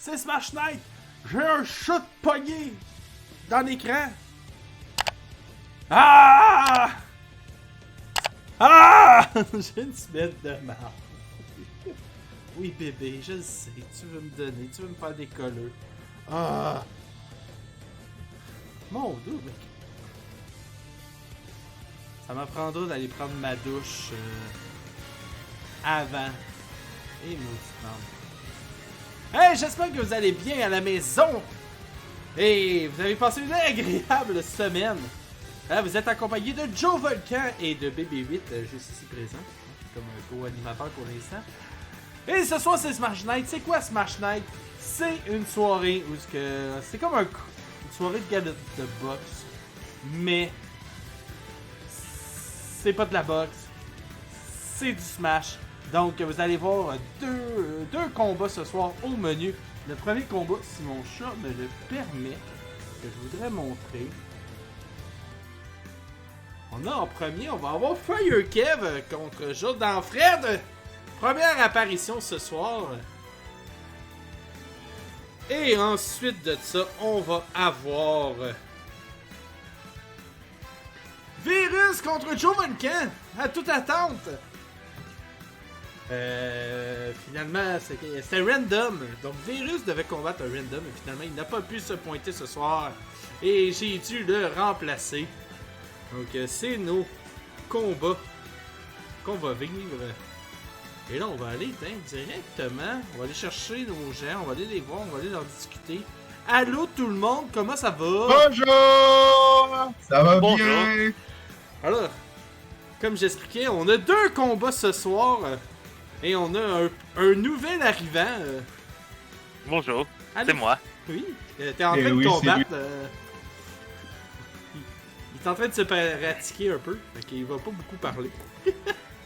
c'est Smash Knight! J'ai un shoot pogné dans l'écran! Ah! Ah! J'ai une semaine de merde. Oui, bébé, je le sais. Tu veux me donner, tu veux me faire des colleux. Ah! Mon Dieu, mec. Ça m'apprendra d'aller prendre ma douche avant. Et maudite merde. Hey, j'espère que vous allez bien à la maison. Et vous avez passé une agréable semaine. Vous êtes accompagné de Joe Volcan et de BB8, juste ici présent, comme un co-animateur pour l'instant. Et ce soir, c'est Smash Night. C'est quoi Smash Night? C'est une soirée où c'est comme une soirée de galette de boxe, mais c'est pas de la boxe, c'est du Smash. Donc, vous allez voir deux combats ce soir au menu. Le premier combat, si mon chat me le permet, que je voudrais montrer. On a en premier, on va avoir Fire Kev contre Jordan Fred. Première apparition ce soir. Et ensuite de ça, on va avoir Virus contre Joe Volcan, à toute attente. Finalement, c'était random. Donc Virus devait combattre un random, et finalement, il n'a pas pu se pointer ce soir. Et j'ai dû le remplacer. Donc c'est nos combats qu'on va vivre. Et là on va aller directement. On va aller chercher nos gens, on va aller les voir, on va aller leur discuter. Allô tout le monde, comment ça va? Bonjour! Ça va Bonjour. bien? Alors, comme j'expliquais, on a deux combats ce soir. Et on a un nouvel arrivant. Bonjour, Allô? c'est moi. Oui, t'es en Eh train de oui, c'est combattre. Il est en train de se pratiquer un peu, fait qu'il va pas beaucoup parler.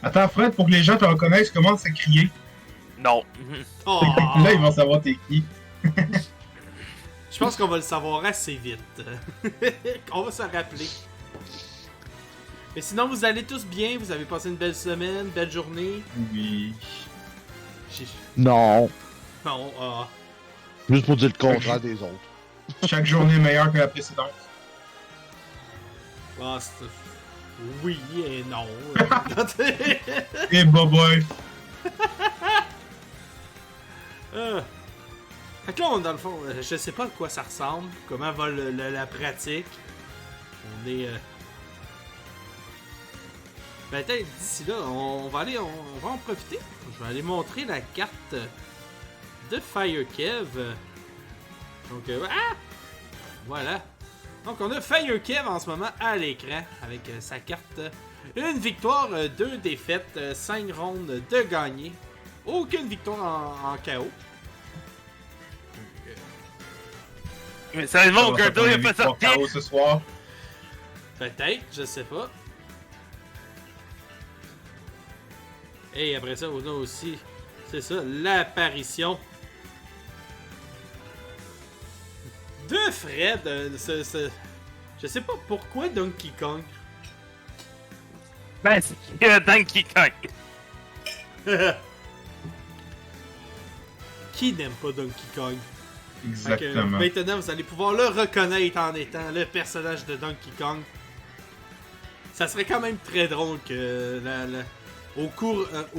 Attends, Fred, pour que les gens te reconnaissent, commence à crier. Non. Oh! Là, ils vont savoir t'es qui. Je pense qu'on va le savoir assez vite. On va se rappeler. Mais sinon, vous allez tous bien, vous avez passé une belle semaine, belle journée. Oui. J'ai- Non. Non, Juste pour dire le contraire des autres. Chaque journée est meilleure que la précédente. oui et non. Et boy. Fait que là, dans le fond, je sais pas à quoi ça ressemble, comment va la pratique. On est. Ben, peut-être d'ici là, on va en profiter. Je vais aller montrer la carte de Fire Kev. Donc, voilà. Donc, on a Fire Kev en ce moment à l'écran avec sa carte. Une victoire, 2 défaites, 5 rondes de gagné. Aucune victoire en KO. Mais sérieusement, Ça va aucun faire dos n'est une pas victoire sorti. KO ce soir. Peut-être, je sais pas. Et après ça, on a aussi, c'est ça, l'apparition de Fred. Je sais pas pourquoi Donkey Kong. Ben, c'est Donkey Kong. Qui n'aime pas Donkey Kong? Fait que, Exactement. maintenant, vous allez pouvoir le reconnaître en étant le personnage de Donkey Kong. Ça serait quand même très drôle que au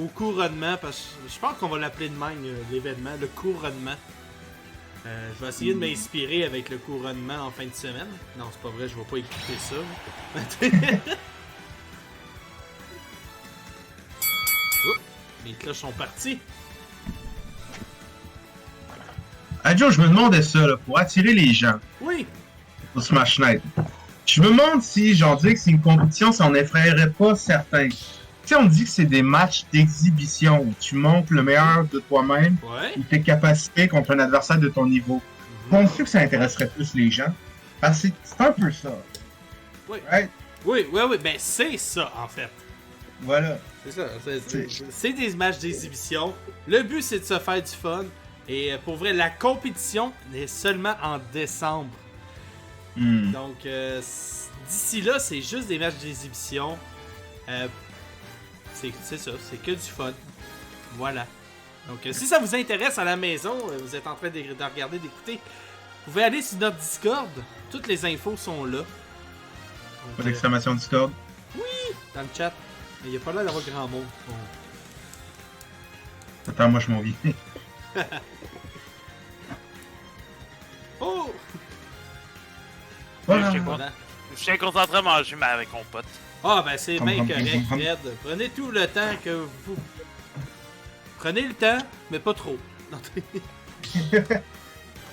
couronnement, parce que je pense qu'on va l'appeler de même l'événement, le couronnement. Je vais essayer de m'inspirer avec le couronnement en fin de semaine. Non, c'est pas vrai, je vais pas écouter ça. Oups, les cloches sont parties. Ah Joe, je me demandais ça, là, pour attirer les gens Oui, au Smash Night. Je me demande si, j'en dis que c'est une compétition, ça en effraierait pas certains. Tu sais, on dit que c'est des matchs d'exhibition où tu montres le meilleur de toi-même ouais. ou tes capacités contre un adversaire de ton niveau. Penses-tu que ça intéresserait plus les gens? Parce que c'est un peu ça. Oui. Right? Oui, ben c'est ça en fait. Voilà. C'est ça. C'est des matchs d'exhibition. Le but, c'est de se faire du fun. Et pour vrai, la compétition est seulement en décembre. Hmm. Donc, d'ici là, c'est juste des matchs d'exhibition. C'est ça, c'est que du fun. Voilà. Donc, si ça vous intéresse à la maison, vous êtes en train de regarder, d'écouter, vous pouvez aller sur notre Discord. Toutes les infos sont là. Pas d'exclamation Discord. Dans le chat. Mais il n'y a pas l'air d'avoir grand mot. Bon. Attends, moi je m'en vis. Oh! Ouais, je sais pas. Voilà. Je suis concentré à manger mais avec mon pote. Ah, ben c'est bien correct, Hum. Fred. Prenez tout le temps que vous... Prenez le temps, mais pas trop. Non,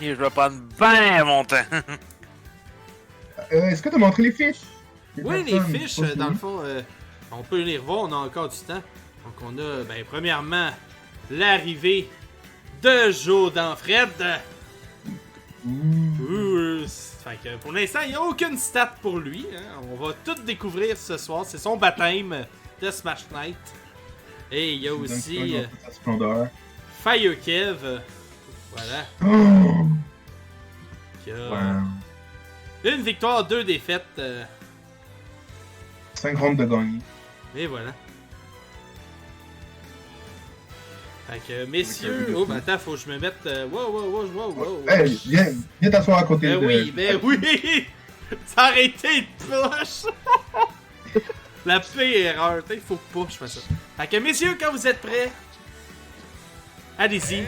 Et je vais prendre bien mon temps. Est-ce que t'as montré les fiches? oui, les fiches, dans le fond, on peut les revoir, on a encore du temps. Donc on a, ben, premièrement, l'arrivée de Joe dans Fred. Fait que pour l'instant, il n'y a aucune stat pour lui. Hein. On va tout découvrir ce soir. C'est son baptême de Smash Knight. Et il y a aussi Fire Kev. Voilà. Oh! Qui a Wow. une victoire, 2 défaites. 5 rondes de gagner. Et voilà. Fait que, messieurs... Oh, ben attends, faut que je me mette... Wow. Hey, viens t'asseoir à côté Ben de... oui, ben oui! Ça aurait été une poche! La pire erreur. Il faut pas que je fasse ça. Fait que, messieurs, quand vous êtes prêts, allez-y.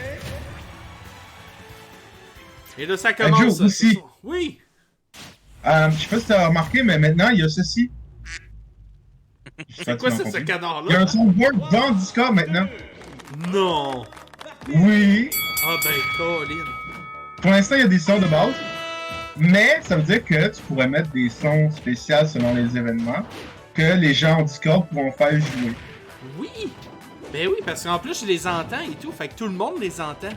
Et là, ça commence. Joe, aussi. Oui! Je sais pas si t'as remarqué, mais maintenant, il y a ceci. C'est quoi ça, ce Il y a canard-là? un soundboard dans Discord maintenant. Non! Oui. Ah ben, Colin. Pour l'instant, il y a des sons de base. Mais ça veut dire que tu pourrais mettre des sons spéciaux selon les événements que les gens en Discord pourront faire jouer. Oui! Ben oui, parce qu'en plus, je les entends et tout. Fait que tout le monde les entend.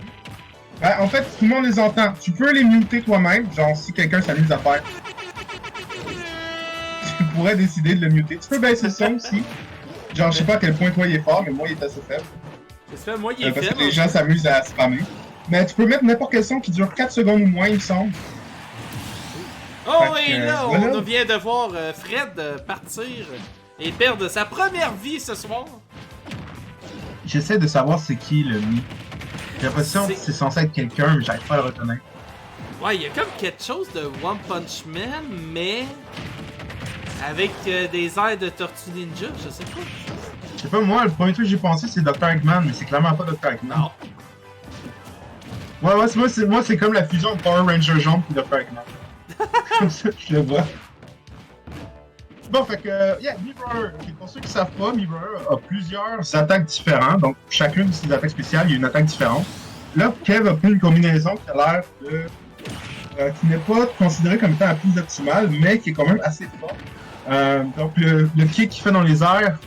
Ben, en fait, tout le monde les entend. Tu peux les muter toi-même, genre si quelqu'un s'amuse à faire. Tu pourrais décider de le muter. Tu peux baisser le son aussi. Genre, je sais pas à quel point toi il est fort, mais moi il est assez faible. J'espère, moi, il est Parce faible. que les gens s'amusent à spammer. Mais tu peux mettre n'importe quel son qui dure 4 secondes ou moins, il me semble. Oh, Fait et que, là, voilà. on vient de voir Fred partir et perdre sa première vie ce soir. J'essaie de savoir c'est qui le mi. J'ai l'impression C'est- que c'est censé être quelqu'un, mais j'arrive pas à le reconnaître. Ouais, il y a comme quelque chose de One Punch Man, mais avec des airs de Tortue Ninja, je sais pas. Je sais pas, moi, le premier truc que j'ai pensé c'est Dr. Eggman, mais c'est clairement pas Dr. Eggman. Non. Ouais, moi c'est comme la fusion de Power Ranger jaune et Dr. Eggman. Comme ça, je le vois. Bon, fait que, yeah, Mirror. Ok, pour ceux qui savent pas, Mirror a plusieurs attaques différentes. Donc, chacune de ses attaques spéciales, il y a une attaque différente. Là, Kev a pris une combinaison qui a l'air de. Qui n'est pas considérée comme étant la plus optimale, mais qui est quand même assez forte. Donc, le kick qu'il fait dans les airs,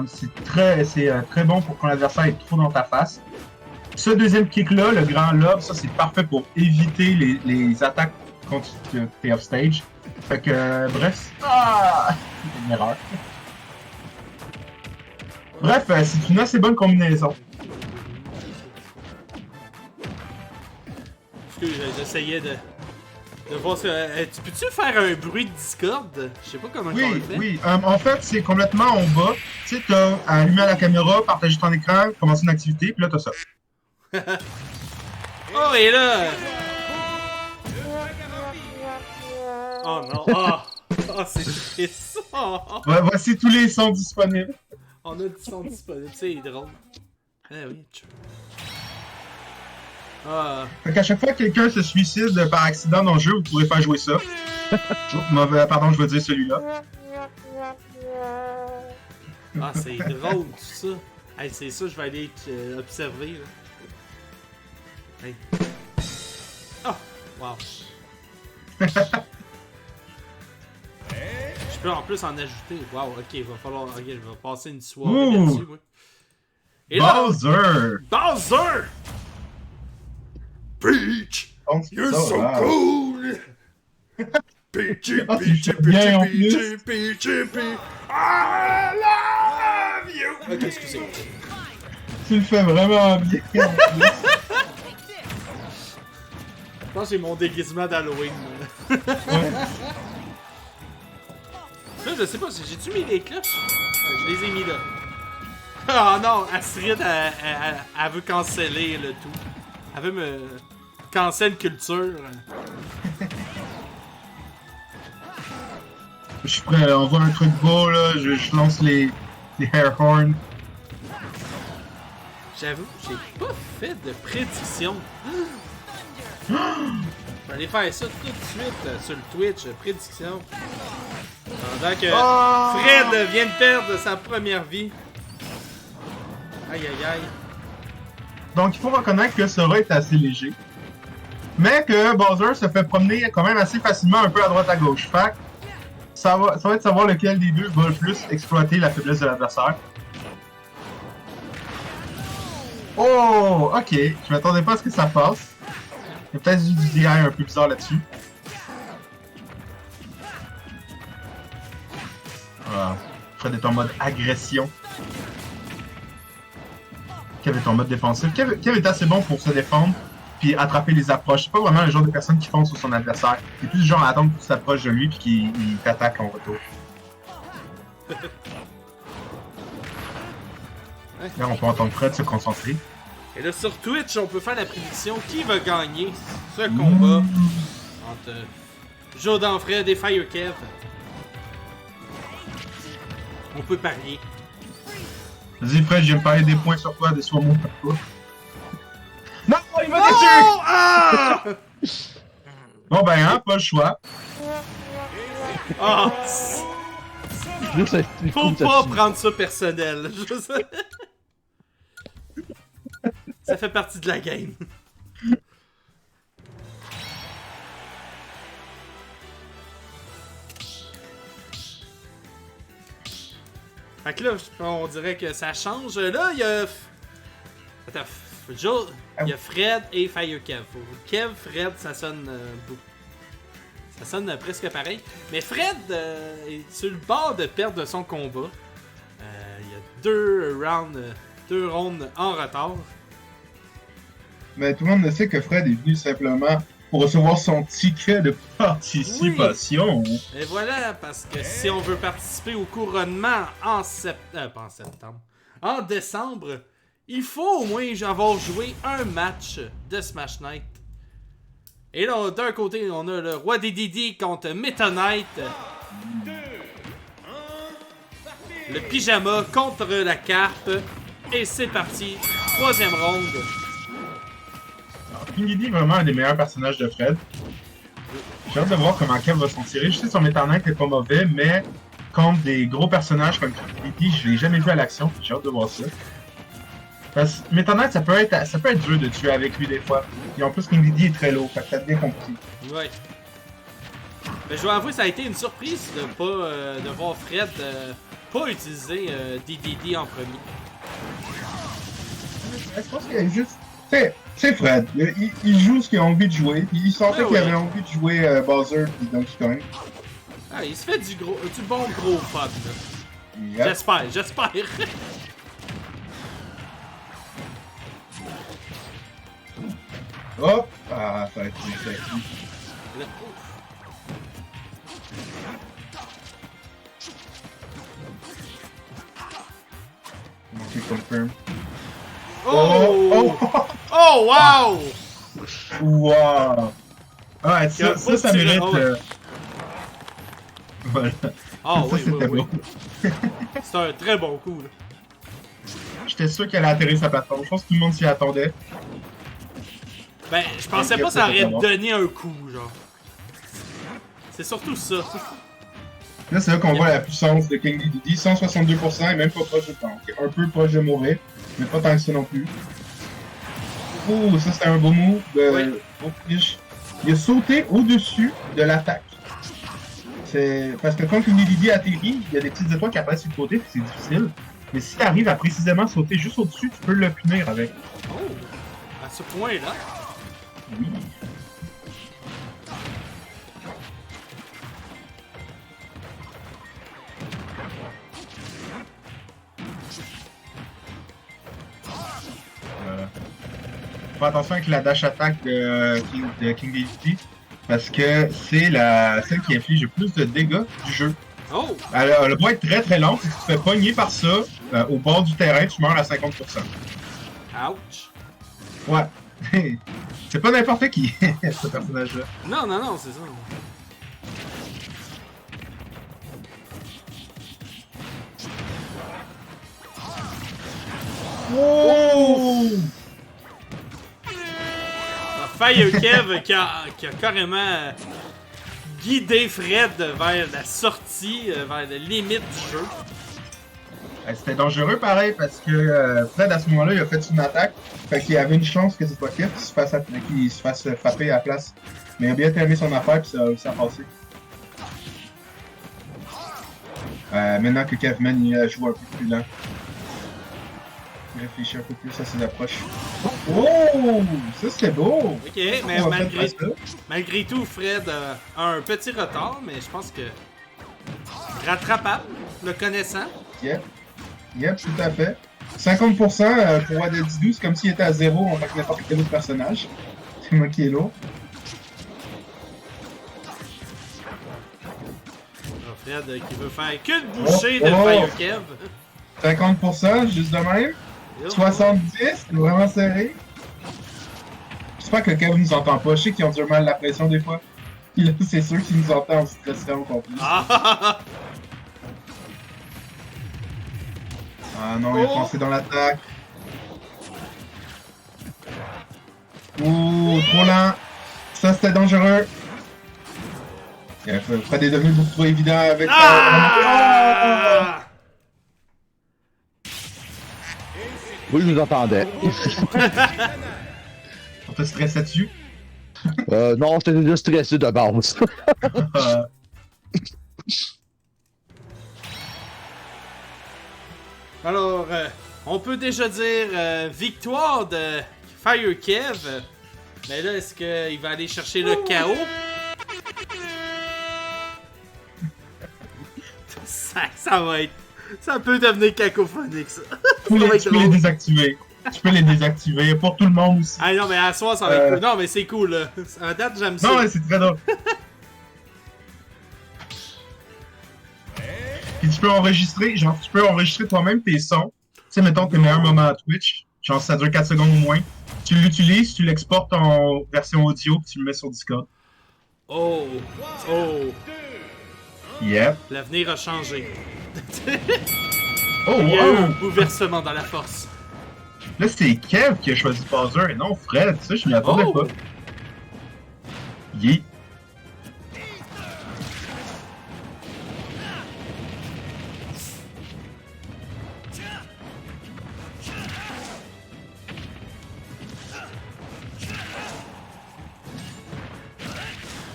c'est très bon pour quand l'adversaire est trop dans ta face. Ce deuxième kick-là, le grand lob, ça c'est parfait pour éviter les attaques quand tu es off stage. Fait que, bref, c'est une erreur. Bref, c'est une assez bonne combinaison. Excuse, j'essayais de voir ça. Tu peux-tu faire un bruit de Discord? Je sais pas comment on le Oui, fait. oui. En fait, c'est complètement en bas. Tu sais, t'as allumé la caméra, partager ton écran, commencer une activité, puis là t'as ça. Oh, et là! Oh non! Oh, c'est triste! Oh. Voici tous les sons disponibles. On a du son disponible, c'est drôle. Eh oui, tu... Ah, Fait qu'à chaque fois que quelqu'un se suicide par accident dans le jeu, vous pourrez faire jouer ça. Pardon, je veux dire celui-là. ah c'est drôle tout ça. Hey, c'est ça, je vais aller observer là. Hey. Oh, wow. Je peux en plus en ajouter. Wow, ok, il va falloir. Ok, je vais passer une soirée Ouh. là-dessus, moi. Et là, Bowser! Bowser! Peach! You're so cool! Peachy, Ah, Peachy, c'est bien, en Peachy, plus. Peachy, Peachy, I love you! Ok, excusez. Tu le fais vraiment bien. Je pense que j'ai mon déguisement d'Halloween. Ouais. Là, je sais pas, j'ai-tu mis les cloches? Je les ai mis là. Oh non, Astrid, elle veut canceller le tout. Elle veut me cancel culture. Je suis prêt, on voit un truc beau là, je lance les air horns. J'avoue, j'ai pas fait de prédiction. Je vais aller faire ça tout de suite sur le Twitch, prédiction. Pendant que Fred vient de perdre sa première vie. Aïe aïe aïe. Donc il faut reconnaître que Sora est assez léger. Mais que Bowser se fait promener quand même assez facilement un peu à droite à gauche. Fait que ça va être de savoir lequel des deux va le plus exploiter la faiblesse de l'adversaire. Oh, ok. Je m'attendais pas à ce que ça passe. Il y a peut-être du DI un peu bizarre là-dessus. Voilà. Fred est en mode agression. Kev est en mode défensif. Kev est assez bon pour se défendre puis attraper les approches. C'est pas vraiment le genre de personne qui fonce sur son adversaire. C'est plus le genre à attendre que tu t'approches de lui puis qu'il t'attaque en retour. Là, on peut entendre Fred se concentrer. Et là, sur Twitch, on peut faire la prédiction qui va gagner ce combat entre Jordan Fred et Fire Kev. On peut parier. Vas-y, Fred, je vais me parler des points sur toi, déçois mon papa. Non, il m'a déçu! Oh! Ah! Bon ben, hein, pas le choix. Ah! Juste un petit Faut coup de pas tatou. prendre ça personnel. Je sais. Ça fait partie de la game. Fait que là, on dirait que ça change. Là, il y a... Attends, Joe, il y a Fred et Fire Kev. Kev, Fred, ça sonne beaucoup. Ça sonne presque pareil. Mais Fred est sur le bord de perdre son combat. Il y a deux rounds en retard. Mais tout le monde ne sait que Fred est venu simplement pour recevoir son ticket de participation. Et voilà, parce que si on veut participer au couronnement en pas en septembre, en décembre, il faut au moins avoir joué un match de Smash Knight. Et là, d'un côté, on a le roi des Didi contre Meta Knight. Le pyjama contre la carpe. Et c'est parti. Troisième round. King Diddy est vraiment un des meilleurs personnages de Fred. J'ai hâte de voir comment Kev va s'en tirer. Je sais que son Meta Knight n'est pas mauvais, mais contre des gros personnages comme King Diddy, je l'ai jamais vu à l'action. J'ai hâte de voir ça. Parce que Meta Knight, ça peut être dur de tuer avec lui des fois. Et en plus, King Diddy est très lourd, fait que ça devient compliqué. Ouais. Mais je dois avouer, ça a été une surprise de pas de voir Fred pas utiliser DDD en premier. Je pense qu'il y a juste... C'est Fred. Il joue ce qu'il a envie de jouer. Puis il sentait qu'il avait envie de jouer Bowser, puis donc il gagne. Ah, il se fait du bon gros fun, là. Yep. J'espère. Hop! Ah, ça a été sexy. Là, Monkey confirm. oh! Oh, wow! Wow! Ah, ça mérite. Voilà. Ah ça, oui, c'était oui, beau. oui. C'est un très bon coup, là. J'étais sûr qu'elle allait atterrir sa plateforme. Je pense que tout le monde s'y attendait. Ben, je pensais pas que ça aurait donné un coup, genre. C'est surtout ça. Là, c'est là qu'on voit la puissance de King Dedede. 162% et même pas proche de temps. Un peu proche de mourir, mais pas tant que ça non plus. Oh, ça c'était un beau move. Il a sauté au-dessus de l'attaque. C'est parce que quand King Dedede atterrit, il y a des petites étoiles qui apparaissent sur le côté, puis c'est difficile. Mais si tu arrives à précisément sauter juste au-dessus, tu peux le punir avec. Oh! À ce point-là. Oui. Fais attention avec la dash attack de King Dedede, parce que c'est celle qui inflige le plus de dégâts du jeu. Oh! Le bois est très très long. Si tu te fais pogner par ça, au bord du terrain, tu meurs à 50%. Ouch! Ouais. C'est pas n'importe qui, ce personnage-là. Non, non, non, c'est ça. Oh! Fire Kev qui a carrément guidé Fred vers la sortie, vers la limite du jeu. C'était dangereux pareil parce que Fred à ce moment-là il a fait une attaque. Fait qu'il y avait une chance que ce soit Kev qui se fasse frapper à la place. Mais il a bien terminé son affaire puis ça a réussi à passer. Maintenant que Kevman il joue un peu plus lent. Il réfléchit un peu plus à ses approches. Oh! Ça c'était beau! Ok, mais On va faire malgré tout, Fred a un petit retard, mais je pense que rattrapable, le connaissant. Yep. Yep, tout à fait. 50% pour Wadididou, c'est comme s'il était à 0 en tant que n'importe quel autre personnage. C'est moi qui est lourd. Fred qui veut faire que de boucher de Fire Kev. 50%, juste de même. 70, c'est vraiment serré. J'espère que le Kev nous entend pas. Je sais qu'ils ont du mal la pression des fois. Puis là, c'est sûr qu'il nous entend en stressant encore plus. Ah Non, il est foncé dans l'attaque. Ouh, trop lent. Ça, c'était dangereux. Fred est devenu beaucoup trop évident avec Ah! Oui, je vous entendais. On te stressait dessus. Non, j'étais déjà stressé de base. Alors, on peut déjà dire victoire de Fire Kev. Mais là, est-ce qu'il va aller chercher le chaos? Ça va être... Ça peut devenir cacophonique, ça. Tu peux les désactiver. Tu peux les désactiver pour tout le monde aussi. Ah non, mais à soir, ça va être cool. Non, mais c'est cool, là. À date, j'aime ça. Non, mais c'est très drôle. Puis tu peux enregistrer, toi-même tes sons. Tu sais, mettons tes meilleurs moments à Twitch. Genre, ça dure 4 secondes au moins. Tu l'utilises, tu l'exportes en version audio, puis tu le mets sur Discord. Oh! Oh! Yep. L'avenir a changé. Oh, Il y a eu un wow! bouleversement dans la force. Là, c'est Kev qui a choisi Bowser et non Fred. Ça, je m'y attendais Oh! pas. Yeah.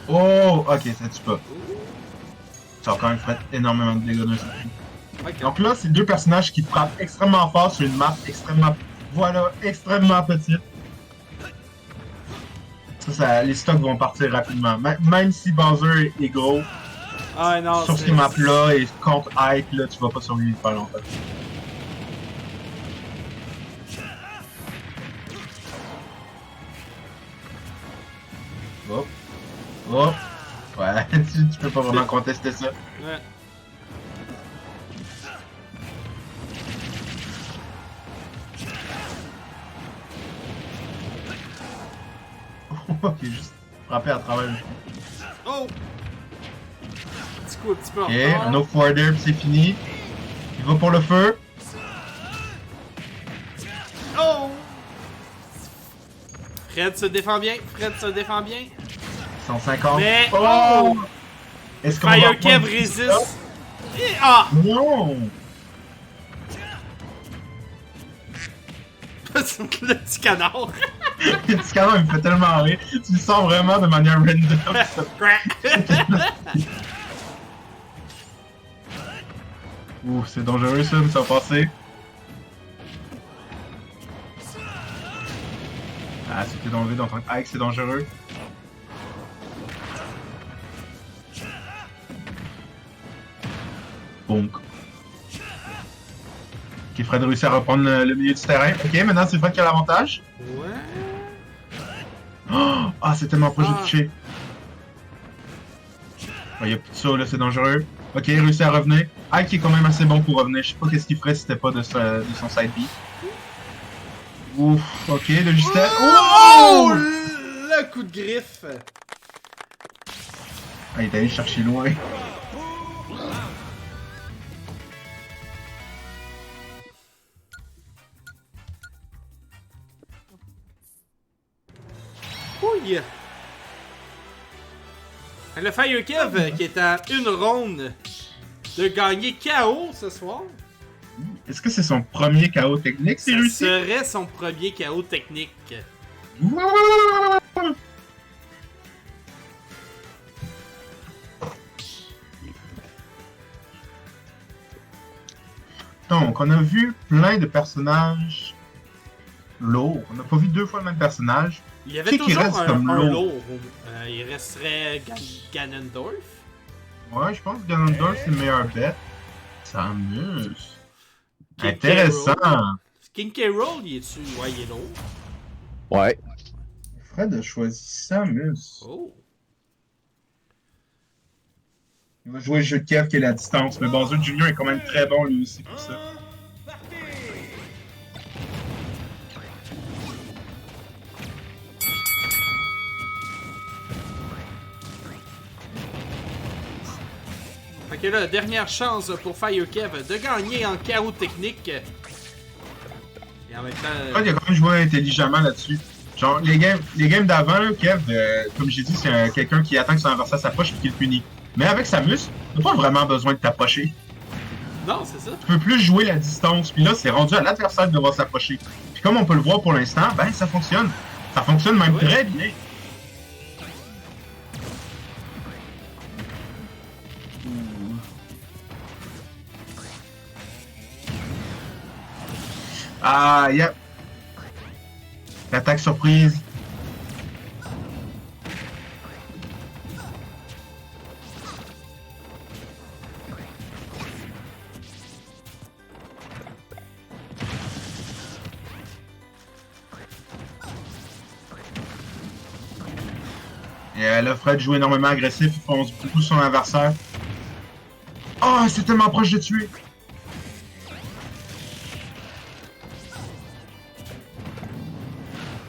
Oh, ok, ça tue pas. Ça a quand même fait énormément de dégâts d'un seul coup. Okay. Donc là, c'est deux personnages qui frappent extrêmement fort sur une map extrêmement... Voilà, extrêmement petite. Les stocks vont partir rapidement. Même si Bowser est gros, Ah non, sur ces maps-là et contre Ike, là, tu vas pas survivre pas longtemps. Hop. Hop. Ouais, tu peux pas vraiment contester ça. Ouais. Ok, juste frapper à travers le... Oh! Petit coup, un petit peu en Ok, retard. un autre forwarder, puis c'est fini. Il va pour le feu. Oh! Fred se défend bien, Fred se défend bien. 150. Mais... Oh! Est-ce qu'on va Fire reprendre Kev du résiste. stop? Et... Ah! Non! Le petit canard. Le petit canon, il me fait tellement rire. Tu le sens vraiment de manière random. Ouh, c'est dangereux ça, mais ça va passer. Ah, c'était dangereux dans ton Ike, c'est dangereux. Bonk. Ok, Fred a réussi à reprendre le milieu du terrain. Ok, maintenant c'est Fred qui a l'avantage. Ouais. Oh, ah, c'est tellement proche de toucher. Il y a plus de ça, là, c'est dangereux. Ok, il réussit à revenir. Ike qui est quand même assez bon pour revenir. Je sais pas qu'est-ce qu'il ferait si c'était pas de son side B. Ouf, ok, de justesse. Oh! Le coup de griffe! Ah, il est allé chercher loin. Ouille! Le Fire Kev qui est à une ronde de gagner KO ce soir. Est-ce que c'est son premier KO technique, c'est Ça réussi? serait son premier KO technique. Donc, on a vu plein de personnages lourds. On n'a pas vu deux fois le même personnage. Il y avait Qui toujours reste un comme lourd? lourd. Il resterait Ganondorf. Ouais, je pense que Ganondorf, c'est le meilleur bet. Ça amuse. King Intéressant. K. Rool. King K. Rool, il est-tu? Ouais, il est lourd. Ouais. Fred a choisi Samus. Oh. Il va jouer le jeu de Kev qui est la distance, mais Bowser Jr. est quand même très bon lui aussi pour ça. Fait que là, dernière chance pour Fire Kev de gagner en KO technique. Et en même temps. Fred, il a quand même joué intelligemment là-dessus. Genre, les games d'avant, là, Kev, comme j'ai dit, c'est quelqu'un qui attend que son adversaire s'approche et qu'il le punit. Mais avec Samus, t'as pas vraiment besoin de t'approcher. Non, c'est ça. Tu peux plus jouer la distance, puis là, c'est rendu à l'adversaire de devoir s'approcher. Puis comme on peut le voir pour l'instant, ben, ça fonctionne. Ça fonctionne même Ouais. très bien. Ah, yep. L'attaque surprise. Et là, Fred joue énormément agressif, il fonce beaucoup son adversaire. Oh, c'est tellement proche de tuer.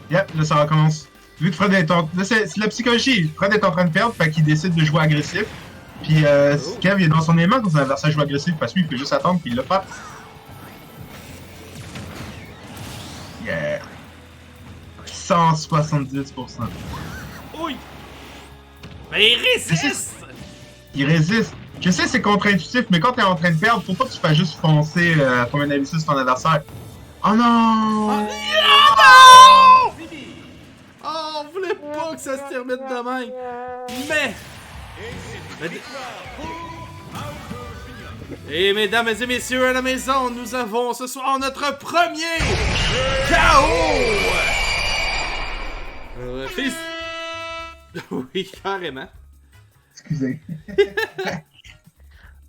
Yep, là ça recommence. Vu que Fred est en... Là, c'est la psychologie. Fred est en train de perdre, fait qu'il décide de jouer agressif. Puis Kev il est dans son aimant quand son adversaire joue agressif, parce qu'il peut juste attendre qu'il le fasse. Yeah. 170%. Oui! Mais il résiste! Il résiste. Je sais, c'est contre-intuitif, mais quand t'es en train de perdre, faut pas que tu fasses juste foncer comme un imbécile sur ton adversaire. Oh non! Oh, non! Oh, on voulait pas que ça se termine de même. Mais... Et mesdames et messieurs à la maison, nous avons ce soir notre premier KO! Fils... Oui, carrément. Excusez.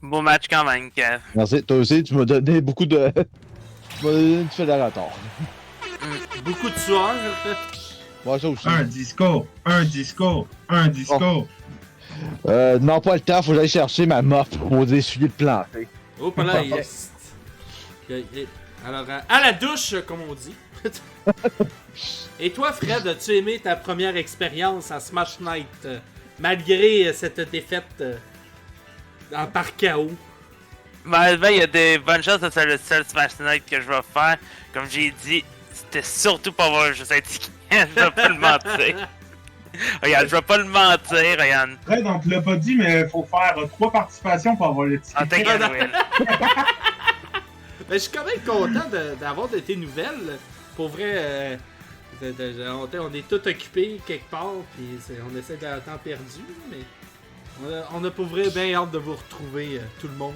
Beau match quand même, Kev. Merci. Toi aussi, tu m'as donné beaucoup de. Tu m'as donné du fédérateur. Beaucoup de sueur. Moi, ça aussi. Un disco, un disco, un disco. Non, pas le temps, faut que j'aille chercher ma mop pour essuyer le planter. Oh, pas là, alors, à la douche, comme on dit. Et toi, Fred, as-tu aimé ta première expérience à Smash Night, malgré cette défaite par KO? Ben, il y a des bonnes chances que c'est le seul Smash Night que je vais faire. Comme j'ai dit, c'était surtout pas voir juste un ticket. Je vais pas le mentir. Regarde, je vais pas le mentir, regarde. Fred, on te l'a pas dit, mais faut faire 3 participations pour avoir le ticket. En t'inquiète, Will. Ben, je suis quand même content d'avoir de tes nouvelles. Pour vrai, on est tous occupés quelque part, puis on essaie de temps perdu, mais on a pour vrai bien hâte de vous retrouver, tout le monde.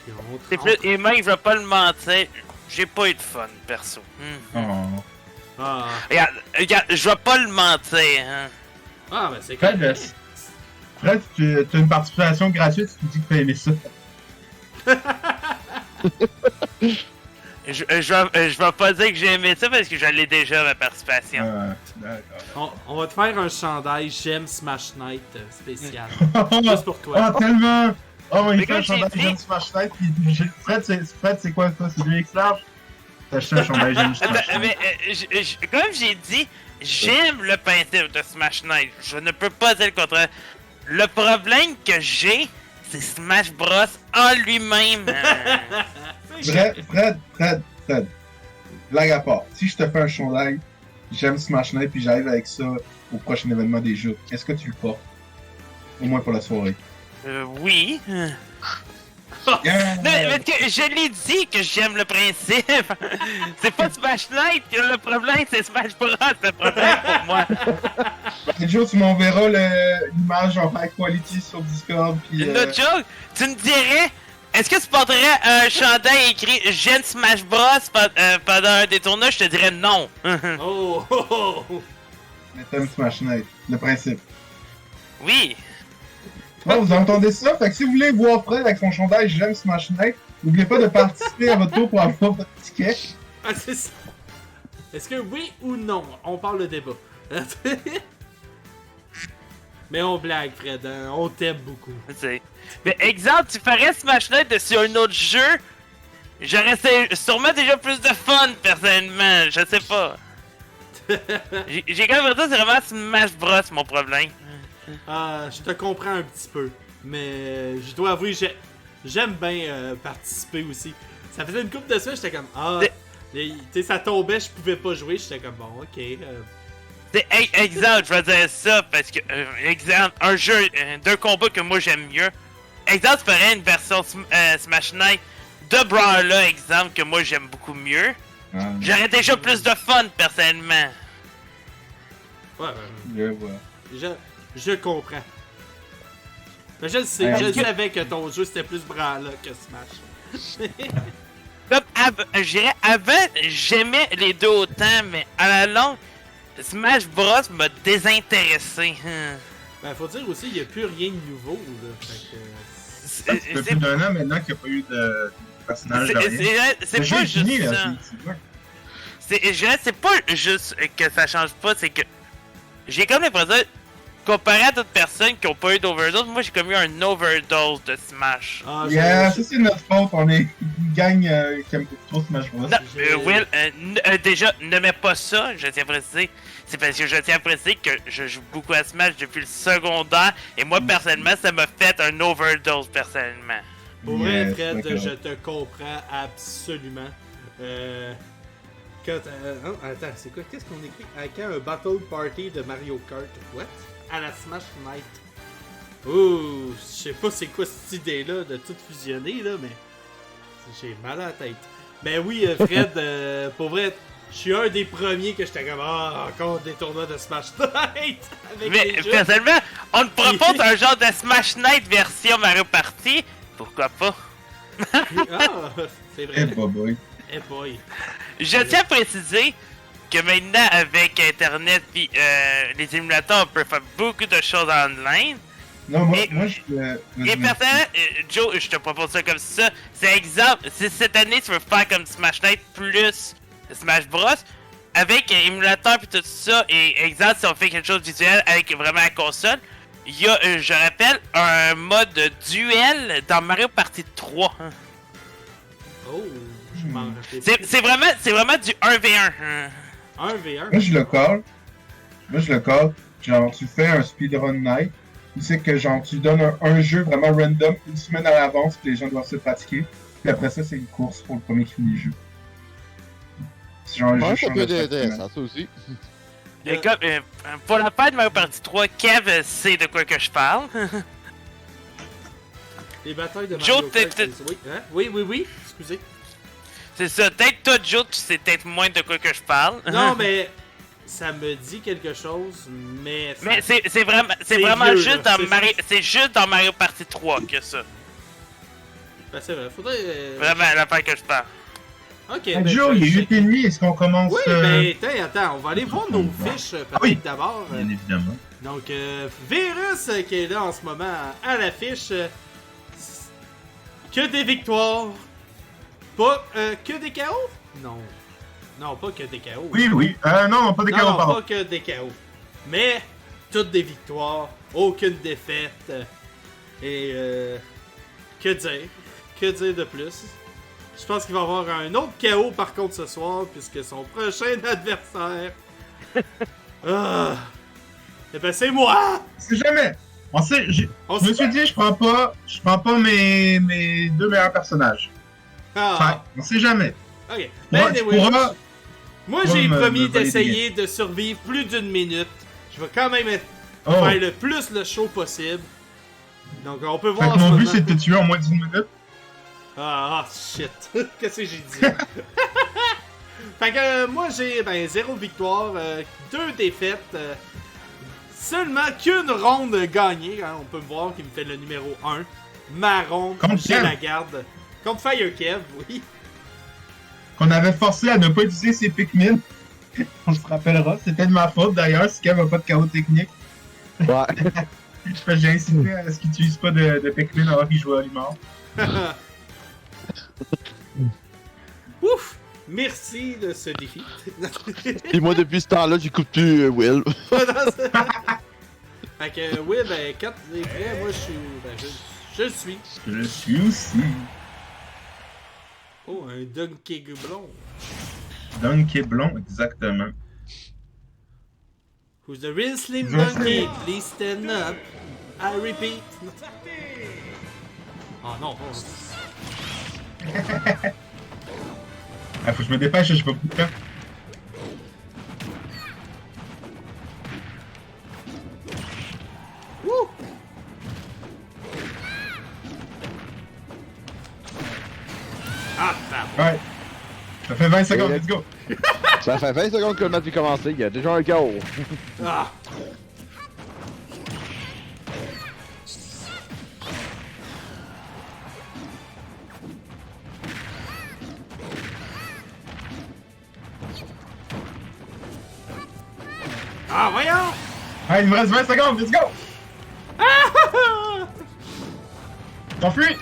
Puis C'est plus... Et même, je vais pas le mentir, j'ai pas eu de fun, perso. Oh. Ah, Regarde, je vais pas le mentir, hein. ah ben c'est Fred, correct. Fred, tu as une participation gratuite si tu dis que tu as aimé ça. je vais pas dire que j'ai aimé ça parce que je l'ai déjà ma participation. D'accord. On va te faire un chandail J'aime Smash Night spécial. Juste pour toi. Oh, tellement! Oh, il Mais fait un comme j'ai chandail dit- J'aime Smash Night, puis Fred, c'est quoi ça? C'est 2X large? T'as acheté un chandail J'aime Smash Night. Mais comme j'ai dit, j'aime le principe de Smash Knight. Je ne peux pas dire le contraire. Le problème que j'ai, c'est Smash Bros en lui-même. Fred. Blague à part. Si je te fais un chandail, j'aime Smash Night, puis j'arrive avec ça au prochain événement des jeux, est-ce que tu le portes? Au moins pour la soirée. Oui. Yeah. Mais que je l'ai dit que j'aime le principe. C'est pas Smash Knight que le problème, c'est Smash Bros le problème pour moi. Joe, tu m'enverras l'image en high quality sur Discord, puis... No joke, tu me dirais, est-ce que tu porterais un chandail écrit j'aime Smash Bros pendant un des tournois? Je te dirais non. Oh, oh, oh, oh. Mais t'aimes Smash Night, le principe. Oui. Ouais, vous entendez ça? Fait que si vous voulez voir Fred avec son chandail J'aime Smash Night, n'oubliez pas de participer à votre tour pour avoir votre ticket. Ah, c'est ça. Est-ce que oui ou non? On parle de débat. Mais on blague, Fred. Hein? On t'aime beaucoup. C'est- Mais exemple, tu ferais Smash Knight dessus un autre jeu, j'aurais sûrement déjà plus de fun, personnellement. Je sais pas. J'ai quand même dit, c'est vraiment Smash Bros mon problème. Ah, je te comprends un petit peu. Mais je dois avouer, j'aime bien participer aussi. Ça faisait une couple de semaines, j'étais comme... Ah, tu sais, ça tombait, je pouvais pas jouer. J'étais comme, bon, ok. C'est exemple, je vais dire ça parce que, exemple, un jeu, deux combats que moi j'aime mieux. Exemple, tu ferais une version Smash Knight de Brawler, exemple, que moi j'aime beaucoup mieux. J'aurais déjà plus de fun, personnellement. Ouais, je comprends. Mais je le sais, je savais que ton jeu c'était plus Brawler que Smash. Comme, je dirais, avant, j'aimais les deux autant, mais à la longue, Smash Bros m'a désintéressé. Ben, faut dire aussi, il n'y a plus rien de nouveau, là. Fait que... Ça fait plus d'un an maintenant qu'il n'y a pas eu de personnage de rien. C'est Le jeu pas est juste fini, là, ça. c'est vrai. C'est pas juste que ça change pas, c'est que j'ai comme l'impression, comparé à d'autres personnes qui ont pas eu d'overdose, moi j'ai comme eu un overdose de Smash. Ah, Yeah, ça c'est notre faute, on est une gang qui aime trop Smash Bros. Non, Will, déjà, ne mets pas ça, je tiens à préciser. C'est parce que je tiens à préciser que je joue beaucoup à Smash depuis le secondaire, et moi personnellement, ça m'a fait un overdose personnellement. Pour vrai, Yes, Fred, d'accord. je te comprends absolument. Attends, c'est quoi? Qu'est-ce qu'on écrit? À quand un Battle Party de Mario Kart? What? À la Smash Night. Ouh, je sais pas c'est quoi cette idée-là de tout fusionner, là, mais j'ai mal à la tête. Ben oui, Fred, pour vrai, je suis un des premiers que j'étais comme, ah, encore des tournois de Smash Night! Avec Mais les jeux. personnellement, on te propose un genre de Smash Knight version Mario Party, pourquoi pas? Ah, c'est Eh, vrai. boy. Eh boy. Je tiens à préciser que maintenant, avec Internet et les émulateurs, on peut faire beaucoup de choses en ligne. Non, moi, Et- moi je... Et personnellement, Joe, je te propose ça comme ça. C'est exemple, si cette année tu veux faire comme Smash Knight plus Smash Bros, avec émulateur et tout ça, et exemple, si on fait quelque chose de visuel avec vraiment la console, il y a, je rappelle, un mode duel dans Mario Party 3. Oh, je m'en rappelle. C'est vraiment du 1v1. 1v1. Moi, je le call. Genre, tu fais un speedrun night. Tu sais que, genre, tu donnes un jeu vraiment random une semaine à l'avance, que les gens doivent se pratiquer. Puis après ça, c'est une course pour le premier qui finit le jeu. C'est genre un Ouais, jeu ça change peut être chaque intéressant, semaine. ça aussi. Et comme, pour la fête de Mario Party 3, Kev sait de quoi que je parle. Les batailles de Joe, Mario Kart. t'es- Oui, hein? Oui, excusez. C'est ça, peut-être toi, Joe, tu sais peut-être moins de quoi que je parle. Non, mais ça me dit quelque chose, mais... ça- Mais c'est vraiment, C'est vraiment vieux, juste là, dans c'est- Mario, c'est juste dans Mario Party 3 que ça. Ben, c'est vrai, faudrait... Vraiment l'affaire que je parle. Ok, Hey, ben, Joe, je- il est je- 8h30, est-ce qu'on commence... Oui, mais attends, on va aller voir nos fiches peut-être Oui. d'abord. Bien évidemment. Donc, Virus qui est là en ce moment à l'affiche. Que des victoires. Pas que des KO? Non. Non, pas que des KO. Oui, oui. Non, pas des Non, KO, non, pardon. pas que des KO. Mais, toutes des victoires, aucune défaite. Et que dire? Que dire de plus? Je pense qu'il va y avoir un autre KO par contre ce soir, puisque son prochain adversaire... Eh ben c'est moi! C'est jamais. On sait, je On me sait suis dit, je prends pas mes deux meilleurs personnages. Ah, Enfin, on sait jamais. ok. Moi, Mais tu anyway, pourras- moi pourras j'ai me promis voler des d'essayer de survivre plus d'une minute. Je vais quand même Oh. faire le plus le show possible. Donc on peut Fait voir que en ce mon but, moment. c'est de te tuer en moins d'une minute. Shit. Qu'est-ce que j'ai dit? Fait que moi j'ai 0 victoire, 2 défaites, seulement qu'une ronde gagnée. Hein, on peut voir qu'il me fait le numéro 1. Ma ronde, Contre j'ai Kev. la garde. Contre Fire Kev, oui. Qu'on avait forcé à ne pas utiliser ses Pikmin. On se rappellera. C'était de ma faute d'ailleurs, si Kev a pas de chaos technique. Ouais. J'ai incité à ce qu'il utilise pas de Pikmin alors qu'il joue à Olimar. Ouf! Merci de ce défi. Et moi, depuis ce temps-là, j'écoute plus Will. Fait que, oui, quand il est prêt, moi je suis. Je le suis. Je suis aussi. Oh, un Donkey Blond. Donkey blond, exactement. Who's the real Slim Je Donkey? sais. Please stand up. I repeat. Oh non. Ah, faut que je me dépêche, j'ai pas beaucoup de temps. Wouh! Ah, pardon. Ouais. Ça fait 20 secondes, Et- let's go. Ça fait 20 secondes que le match est commencé, il y a déjà un KO. Ah. Ah, voyons! Allez, il me reste 20 secondes, let's go. Ah! T'enfuis.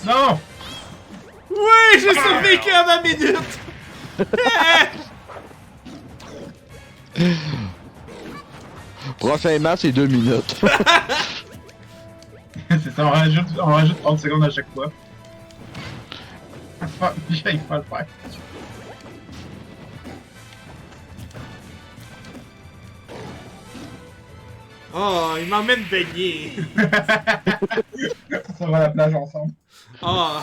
Non. Oui, j'ai survécu à ma minute! Prochain match, c'est 2 minutes. C'est ça, on rajoute 30 secondes à chaque fois. Ah, j'arrive pas à le faire. Oh, il m'emmène baigner! On va à la plage ensemble. Ah!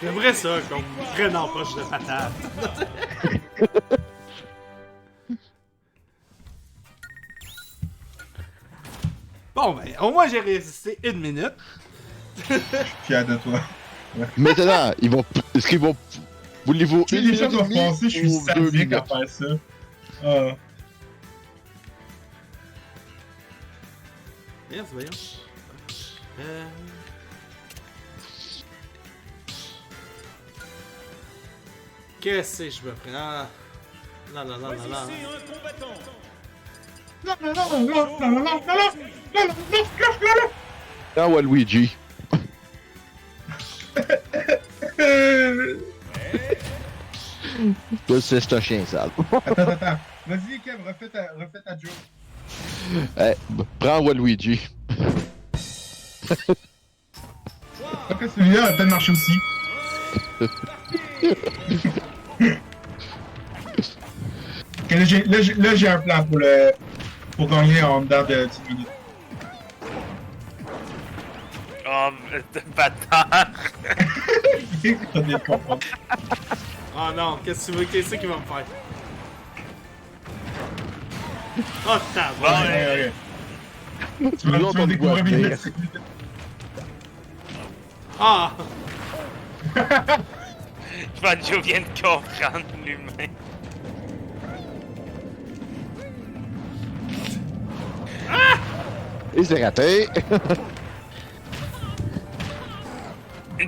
J'aimerais ça, qu'on me prenne en poche de patate. Bon, ben, au moins j'ai résisté 1 minute. Fier de toi. Maintenant, ils vont. Est-ce qu'ils vont. Voulez-vous Tu sais, une les minute gens et doivent demie penser, je suis ou 2 sadique à minutes? faire ça. Ah. Merde, voyons. Qu'est-ce que je me prends? Ah. Là, là, là, là, là. Non, non, non, non, non, non, non, non, non, non, non. Ah, Waluigi. Toi, c'est un chien sale. Attends. Vas-y, Kev, refais ta joke. Eh, prends Waluigi. Après, celui-là a peut-être marché aussi. Ok, là, j'ai un plan pour gagner en dedans de 10 minutes. Oh, bâtard! T'as bien comprendre. Oh non, qu'est-ce qu'il va me faire? Oh, tabac! Ouais. Tu Nous vas autres, on découvrir doit mes dire. métiers. Ah! Banjo vient de comprendre l'humain. Et c'est raté.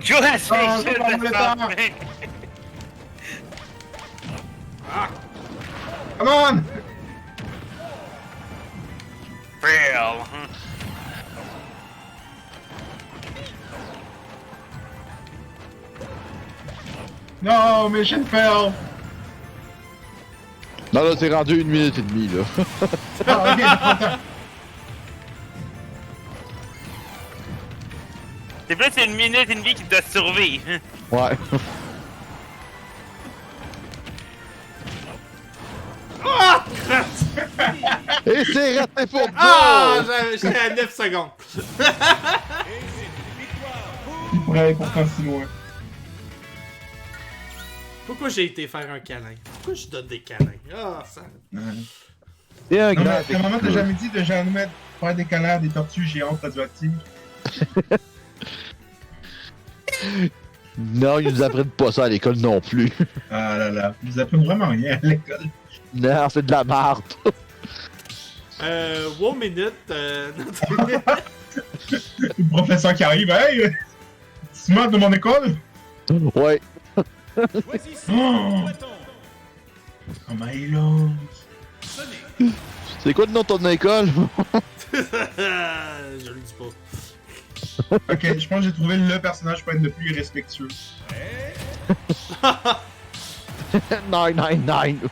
Joe a essayé Ah, de non, le le faire, temps. mais- Come on! Real. No, mission fail! Non, là, c'est rendu 1 minute et demie, là. Ah, ok, attends. C'est plus une minute et demie qui doit survivre. Ouais. Ah! Et c'est raté pour Joe! Ah! J'étais à 9 secondes. Il pourrait aller pourtant si loin. Pourquoi j'ai été faire un câlin? Pourquoi je donne des câlins? Ah, ça... C'est un Non, grand. mais à un moment, t'as jamais dit de jamais faire des câlins à des tortues géantes radioactives. Non, ils nous apprennent pas ça à l'école non plus. Ah là là, vous apprenez vraiment rien à l'école. Non, c'est de la marde. One minute, Le professeur qui arrive, hey! Tu meurs de mon école? Ouais. Oh! Oh my lord! C'est quoi le nom de ton école? je le dis pas. Ok, je pense que j'ai trouvé le personnage pour être le plus irrespectueux. 999.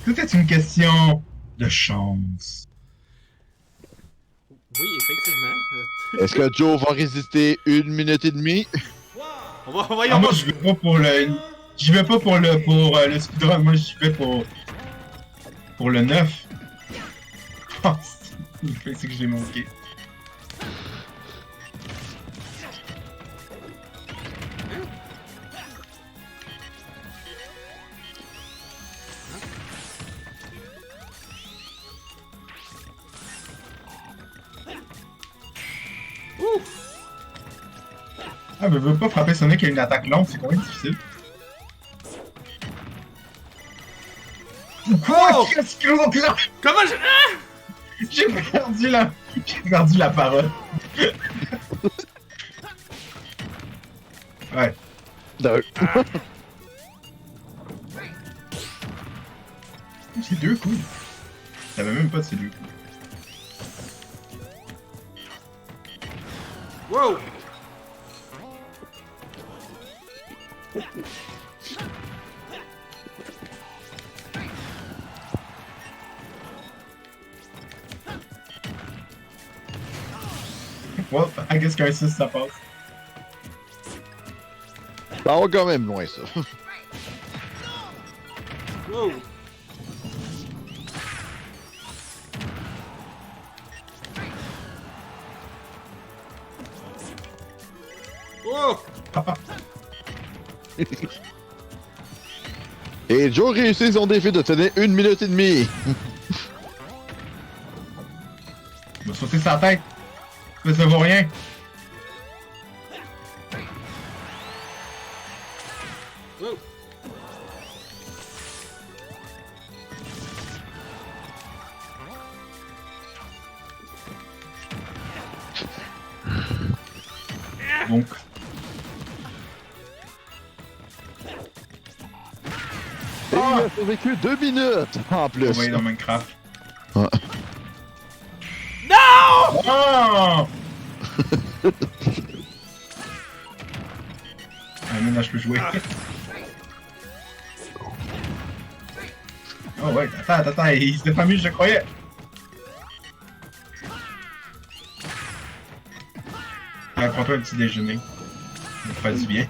Tout est une question de chance. Oui, effectivement. Est-ce que Joe va résister 1 minute et demie? Voyons Ah, moi, voir. je vais pas pour le. J'y vais pas pour le speedrun, moi j'y vais pour le 9. Oh, c'est que je l'ai manqué. Ouf! Ah, mais veut pas frapper Sonic à une attaque longue, c'est quand même difficile. Quoi? Oh! Qu'est-ce que l'autre là? Comment je... Ah! J'ai perdu la parole. Ouais. Non. C'est 2 coups. Je savais même pas de ces 2 coups. Wow! Well, I guess qu'un 6 ça passe. Ça va quand même loin, ça. Wow! Wow! Et Joe réussit son défi de tenir 1 minute et demie. Il m'a sauté sa tête. Ça vaut rien. Wow! Donc, Et il a survécu 2 minutes en plus. on va aller dans Minecraft. Ouais. Non! Oh! Ah, maintenant je peux jouer. Oh ouais, attends, il se défend mieux que je croyais. Ah, prends-toi un petit déjeuner. Ça me fait du bien.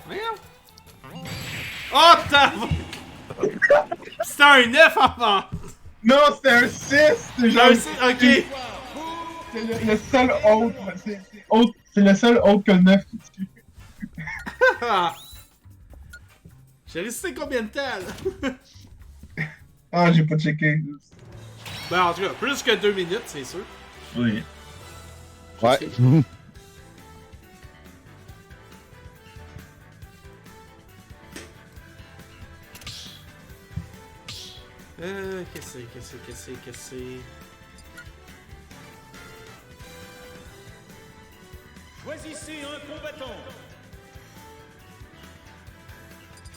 Voyons! Oh, putain! C'était un 9 avant! Non, c'était un 6! C'est genre... Un 6, ok! C'est le seul autre. C'est le seul autre que le 9 qui tue. J'ai resté combien de temps, là? Ah, j'ai pas checké. Ben, en tout cas, plus que 2 minutes, c'est sûr. Oui. Ouais. Qu'est-ce que Choisissez un combattant.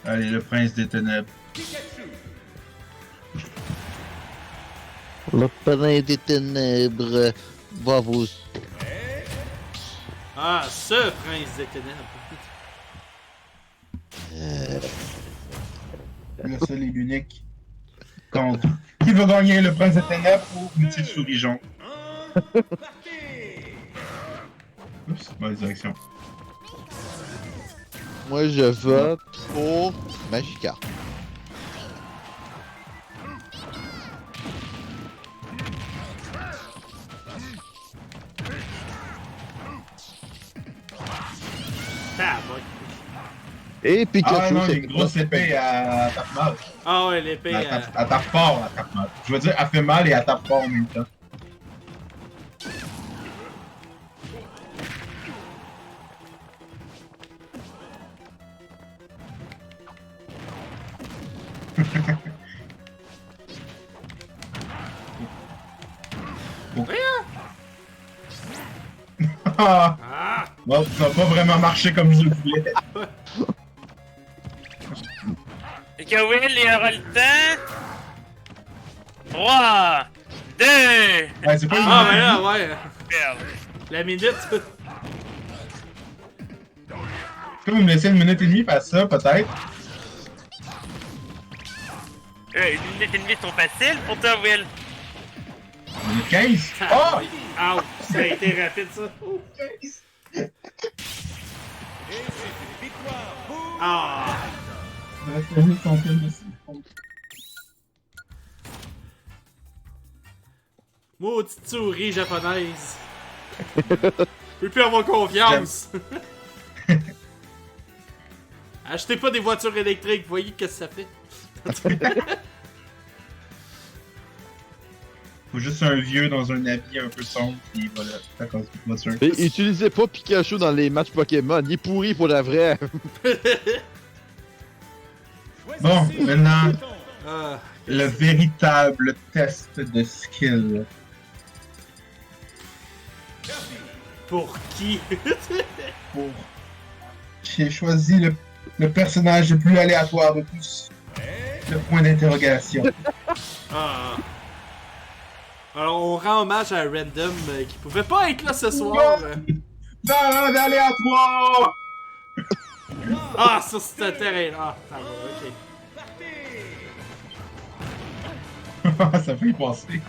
Allez, le prince des ténèbres. Pikachu. Le prince des ténèbres va vous... Ah, ce prince des ténèbres. Le seul et l'unique. Contre. Qui va gagner le prince des ténèbres ou une petite souris jaune? Oups, mauvaise direction. Moi, je vote pour Magikarp. Tabac. Et Pikachu, Ah non, c'est j'ai une grosse épée à tape mal. Ah ouais, l'épée. Elle tape fort, elle tape mal. Je veux dire, elle fait mal et elle tape fort en même temps. Ah! Ah! Bon, ça n'a pas vraiment marché comme je le voulais. Et que Will, il aura le temps. 3, 2, Ouais, c'est pas une Ah, minute. ben là, ouais. merde. La minute. Est-ce que vous me laissez une minute et demie faire ça, peut-être? Une minute et demie sont faciles pour toi, Will. Minute 15? Oh! Ah, ça a été rapide, ça. Et c'est une victoire pour Ah! Maudite souris japonaise. Je peux plus avoir confiance. Achetez pas des voitures électriques, voyez qu'est-ce que ça fait. Faut juste un vieux dans un habit un peu sombre, et voilà, ça cause une voiture. Et utilisez pas Pikachu dans les matchs Pokémon, il est pourri pour la vraie. Bon, choisissez un maintenant, combattant. Ah, le véritable test de skill. pour qui? Pour... J'ai choisi le personnage le plus aléatoire de tous. Le point d'interrogation. Ah. Alors, on rend hommage à Random qui pouvait pas être là ce soir. Non, d'aléatoire! Ah, ça c'était terrible. Ah, ça va, ok. Ça fait y penser.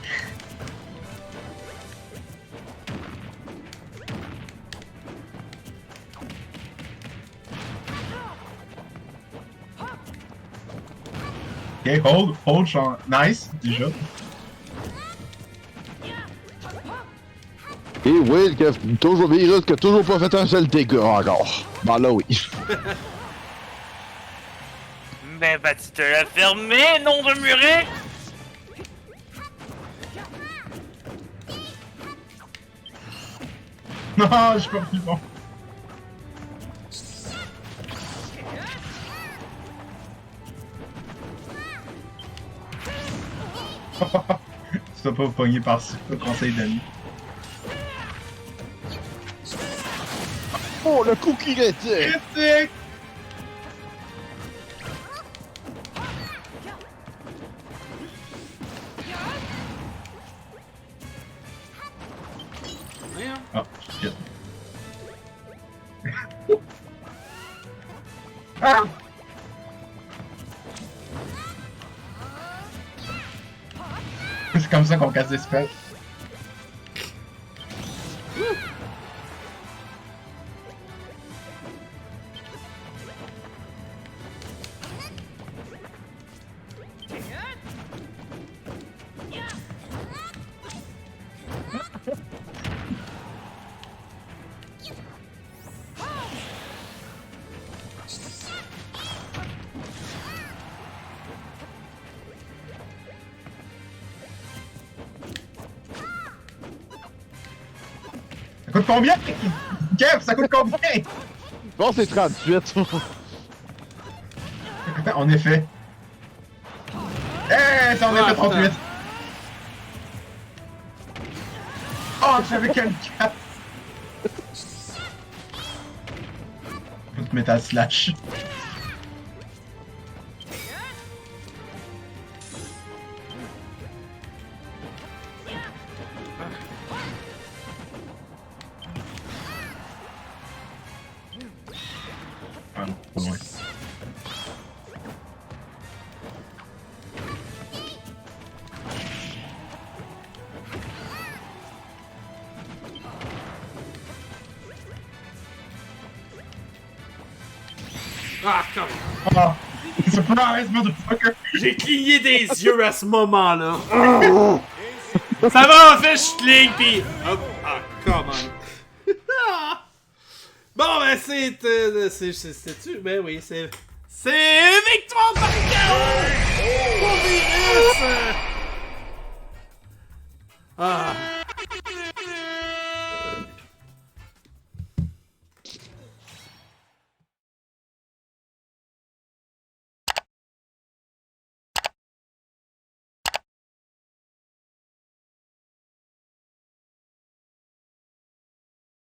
Ok, hold, nice, déjà. Et Will, qui a toujours virus, qui a toujours pas fait un seul dégât encore. Bon là oui. Mais vas-tu te la fermer, nom de muret? Non, je suis pas plus bon. Tu t'as pas pogné par le conseil d'amis. Oh, le coup qui était! Critique! Voyons. Ah, shit. Ah! C'est comme ça qu'on casse des spells. Ça coûte combien? Kev, ça coûte combien? Bon, c'est 38. En effet. Hey, t'en as Ah, fait 38. Oh, j'avais qu'un 4. Metal Slash. Ah, pas loin. Ah, come on. Oh, surprise, motherfucker! J'ai cligné des yeux à ce moment-là. Ça va, en fait, je cligne, pis... Hop. Ah, come on. Bon, ben, c'est-tu? Ben oui, c'est... C'est victoire par KO pour Virus! Ah...